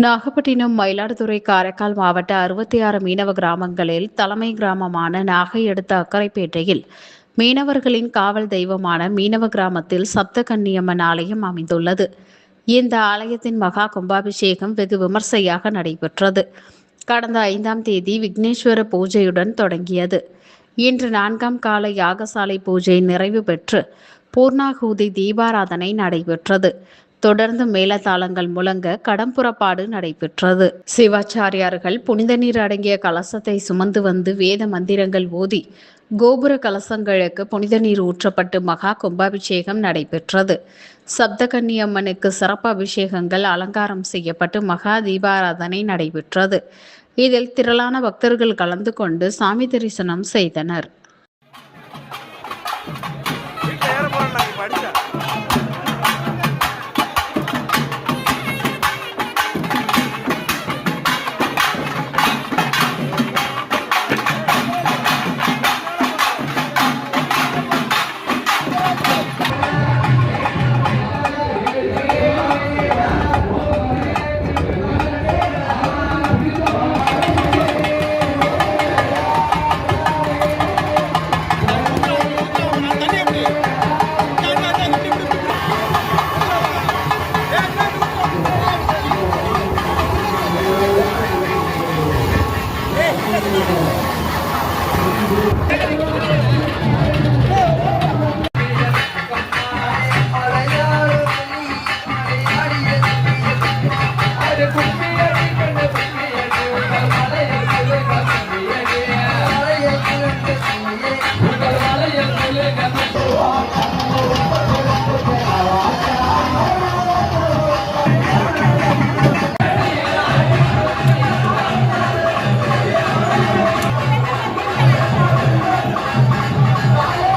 நாகப்பட்டினம், மயிலாடுதுறை, காரைக்கால் மாவட்ட 66 மீனவ கிராமங்களில் தலைமை கிராமமான நாகை அடுத்த அக்கரைப்பேட்டையில் மீனவர்களின் காவல் தெய்வமான மீனவ கிராமத்தில் சப்த கன்னியம்மன் ஆலயம் அமைந்துள்ளது. இந்த ஆலயத்தின் மகா கும்பாபிஷேகம் வெகு விமர்சையாக நடைபெற்றது. கடந்த 5ஆம் தேதி விக்னேஸ்வர பூஜையுடன் தொடங்கியது. இன்று 4ஆம் கால யாகசாலை பூஜை நிறைவு பெற்று பூர்ணாகூதி தீபாராதனை நடைபெற்றது. தொடர்ந்து மேளதாளங்கள் முழங்க கடம்புறப்பாடு நடைபெற்றது. சிவாச்சாரியார்கள் புனித நீர் அடங்கிய கலசத்தை சுமந்து வந்து வேத மந்திரங்கள் ஓதி கோபுர கலசங்களுக்கு புனித நீர் ஊற்றப்பட்டு மகா கும்பாபிஷேகம் நடைபெற்றது. சப்தகன்னியம்மனுக்கு சிறப்பு அபிஷேகங்கள் அலங்காரம் செய்யப்பட்டு மகா தீபாராதனை நடைபெற்றது. இதில் திரளான பக்தர்கள் கலந்து கொண்டு சாமி தரிசனம் செய்தனர்.